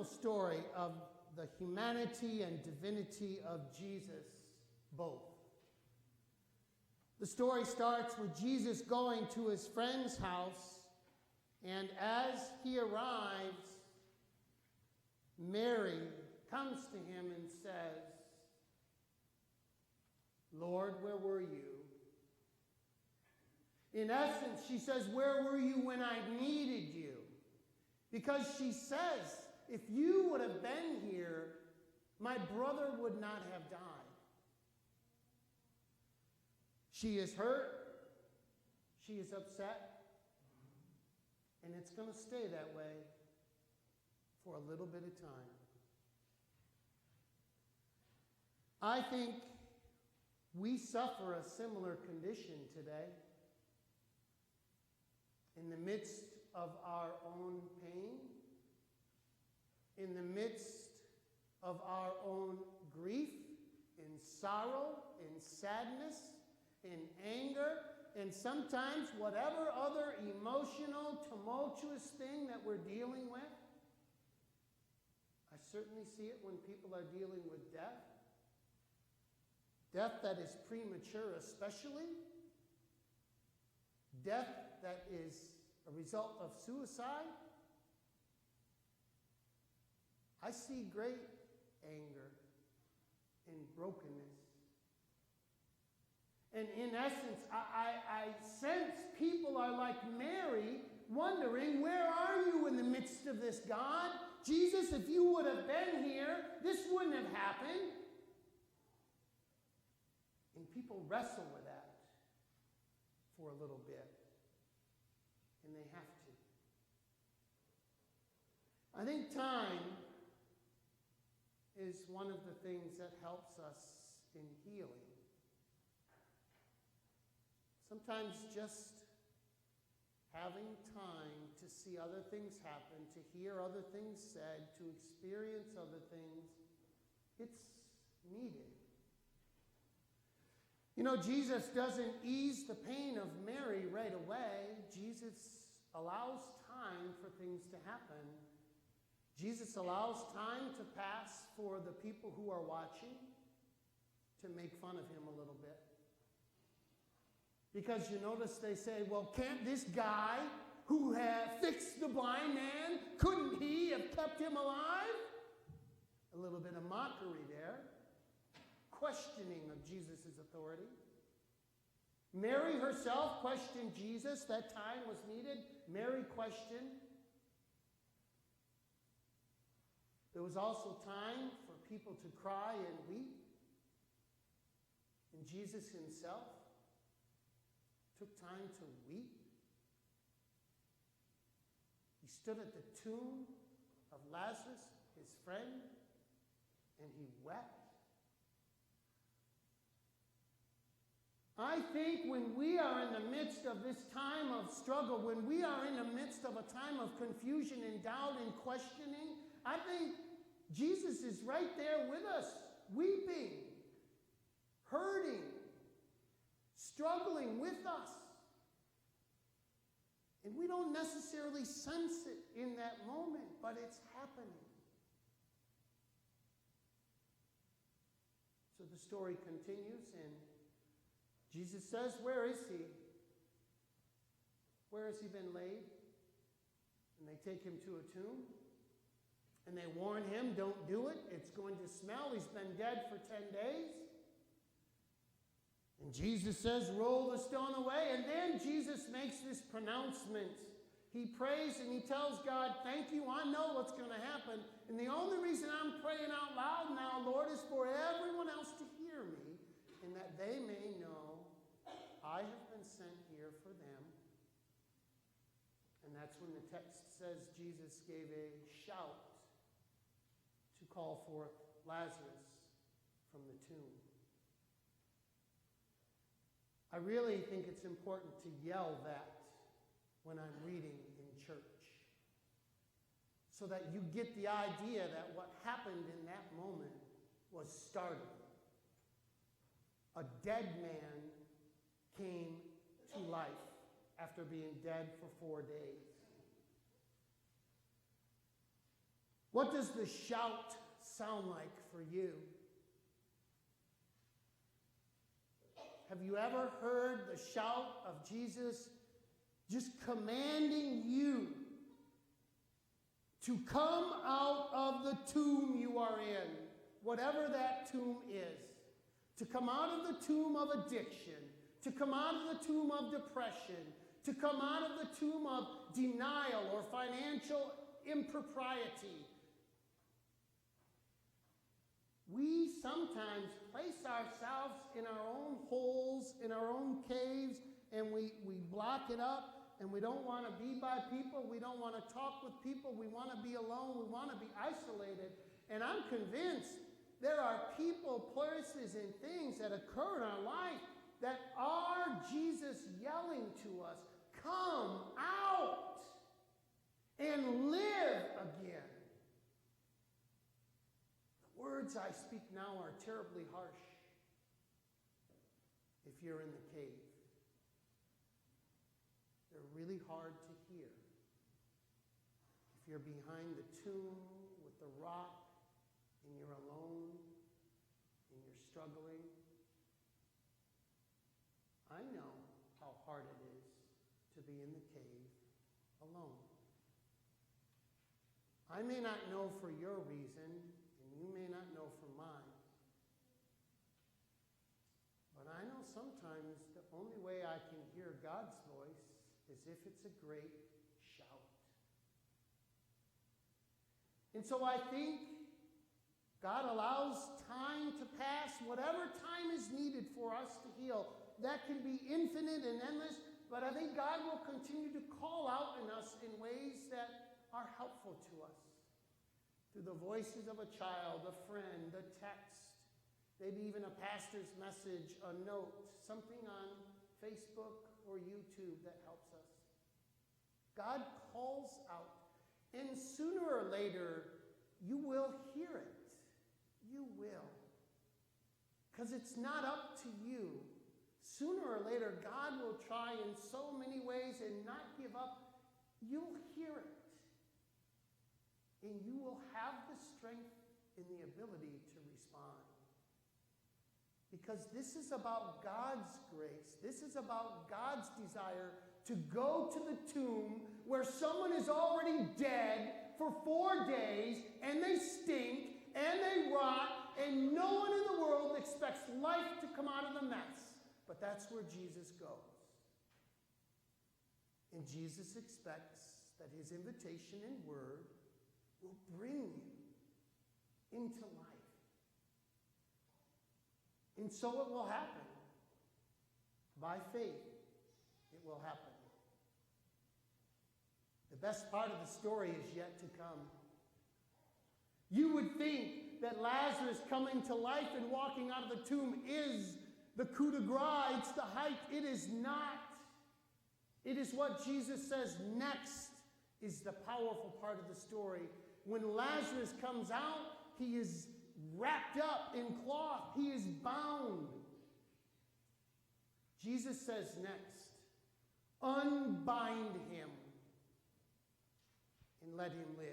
wonderful story of the humanity and divinity of Jesus both. The story starts with Jesus going to his friend's house, and as he arrives, Mary comes to him and says, "Lord, where were you?" In essence, she says, "Where were you when I needed you?" Because she says, if you would have been here, my brother would not have died. She is hurt. She is upset. And it's going to stay that way for a little bit of time. I think we suffer a similar condition today. In the midst of our own pain, in the midst of our own grief, in sorrow, in sadness, in anger, and sometimes whatever other emotional, tumultuous thing that we're dealing with. I certainly see it when people are dealing with death. Death that is premature especially. Death that is a result of suicide. I see great anger and brokenness. And in essence, I sense people are like Mary, wondering, where are you in the midst of this, God? Jesus, if you would have been here, this wouldn't have happened. And people wrestle with that for a little bit. And they have to. I think time is one of the things that helps us in healing. Sometimes just having time to see other things happen, to hear other things said, to experience other things, it's needed. You know, Jesus doesn't ease the pain of Mary right away. Jesus allows time for things to happen. Jesus allows time to pass for the people who are watching to make fun of him a little bit. Because you notice they say, well, can't this guy who had fixed the blind man, couldn't he have kept him alive? A little bit of mockery there. Questioning of Jesus' authority. Mary herself questioned Jesus. That time was needed. Mary questioned. There was also time for people to cry and weep. And Jesus himself took time to weep. He stood at the tomb of Lazarus, his friend, and he wept. I think when we are in the midst of this time of struggle, when we are in the midst of a time of confusion and doubt and questioning, I think Jesus is right there with us, weeping, hurting, struggling with us. And we don't necessarily sense it in that moment, but it's happening. So the story continues, and Jesus says, where is he? Where has he been laid? And they take him to a tomb. And they warn him, don't do it. It's going to smell. He's been dead for 10 days. And Jesus says, roll the stone away. And then Jesus makes this pronouncement. He prays and he tells God, thank you, I know what's going to happen. And the only reason I'm praying out loud now, Lord, is for everyone else to hear me, and that they may know I have been sent here for them. And that's when the text says Jesus gave a shout to call forth Lazarus from the tomb. I really think it's important to yell that when I'm reading in church, so that you get the idea that what happened in that moment was startling. A dead man came to life after being dead for 4 days. What does the shout sound like for you? Have you ever heard the shout of Jesus just commanding you to come out of the tomb you are in, whatever that tomb is, to come out of the tomb of addiction, to come out of the tomb of depression, to come out of the tomb of denial or financial impropriety? We sometimes place ourselves in our own holes, in our own caves, and we block it up, and we don't want to be by people. We don't want to talk with people. We want to be alone. We want to be isolated. And I'm convinced there are people, places, and things that occur in our life that are Jesus yelling to us, come out and live again. The words I speak now are terribly harsh if you're in the cave. They're really hard to hear. If you're behind the tomb with the rock and you're alone and you're struggling, I know how hard it is to be in the cave alone. I may not know for your reason, and you may not know for mine, but I know sometimes the only way I can hear God's voice is if it's a great shout. And so I think God allows time to pass, whatever time is needed for us to heal. That can be infinite and endless, but I think God will continue to call out in us in ways that are helpful to us. Through the voices of a child, a friend, a text, maybe even a pastor's message, a note, something on Facebook or YouTube that helps us. God calls out, and sooner or later, you will hear it. You will. Because it's not up to you. Sooner or later, God will try in so many ways and not give up. You'll hear it. And you will have the strength and the ability to respond. Because this is about God's grace. This is about God's desire to go to the tomb where someone is already dead for 4 days, and they stink, and they rot, and no one in the world expects life to come out of the mess. But that's where Jesus goes. And Jesus expects that his invitation and word will bring you into life. And so it will happen. By faith, it will happen. The best part of the story is yet to come. You would think that Lazarus coming to life and walking out of the tomb is the coup de grace, it's the height. It is not. It is what Jesus says next is the powerful part of the story. When Lazarus comes out, he is wrapped up in cloth. He is bound. Jesus says next, unbind him and let him live.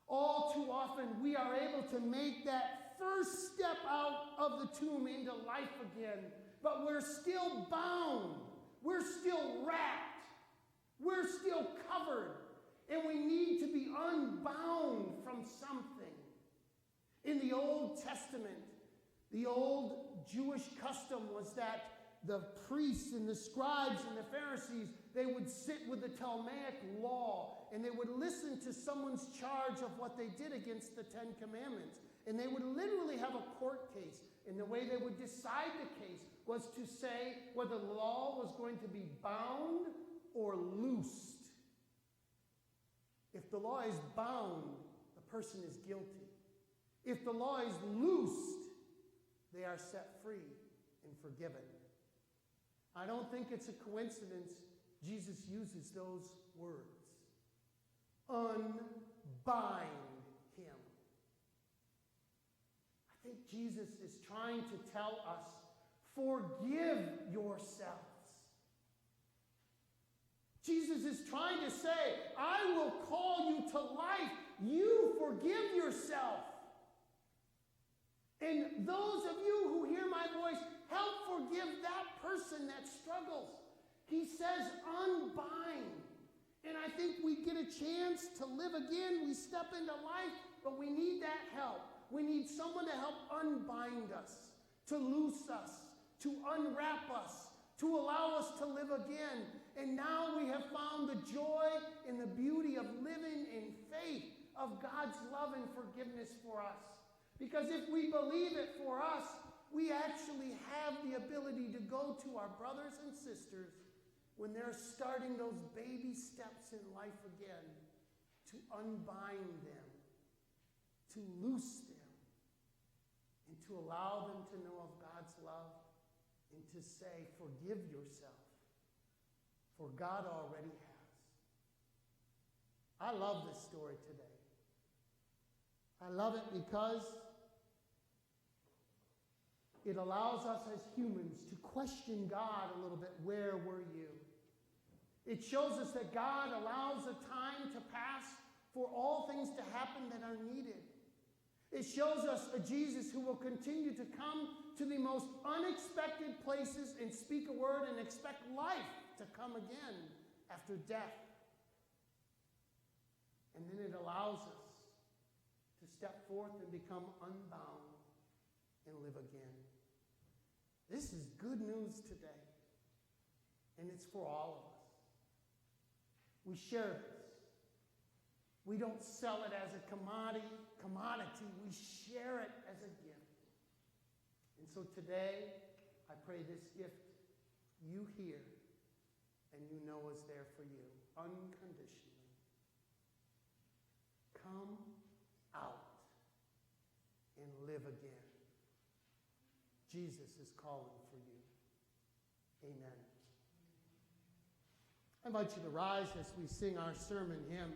All too often, we are able to make that first step out of the tomb into life again, but we're still bound. We're still wrapped. We're still covered. And we need to be unbound from something. In the Old Testament, the old Jewish custom was that the priests and the scribes and the Pharisees, they would sit with the Talmudic law and they would listen to someone's charge of what they did against the Ten Commandments. And they would literally have a court case. And the way they would decide the case was to say whether the law was going to be bound or loosed. If the law is bound, the person is guilty. If the law is loosed, they are set free and forgiven. I don't think it's a coincidence Jesus uses those words. Unbind him. I think Jesus is trying to tell us, forgive yourselves. Jesus is trying to say, I will call you to life. You forgive yourself. And those of you who hear my voice, help forgive that person that struggles. He says, unbind. And I think we get a chance to live again. We step into life, but we need that help. We need someone to help unbind us, to loose us, to unwrap us, to allow us to live again. And now we have found the joy and the beauty of living in faith of God's love and forgiveness for us. Because if we believe it for us, we actually have the ability to go to our brothers and sisters when they're starting those baby steps in life again, to unbind them, to loose them, and to allow them to know of God's love, and to say, forgive yourself, for God already has. I love this story today. I love it because it allows us as humans to question God a little bit. Where were you? It shows us that God allows a time to pass for all things to happen that are needed. It shows us a Jesus who will continue to come to the most unexpected places and speak a word and expect life to come again after death. And then it allows us to step forth and become unbound and live again. This is good news today, and it's for all of us. We share this. We don't sell it as a commodity. We share it as a gift. And so today, I pray this gift you hear and you know is there for you unconditionally. Come out and live again. Jesus is calling for you. Amen. I invite you to rise as we sing our sermon hymn.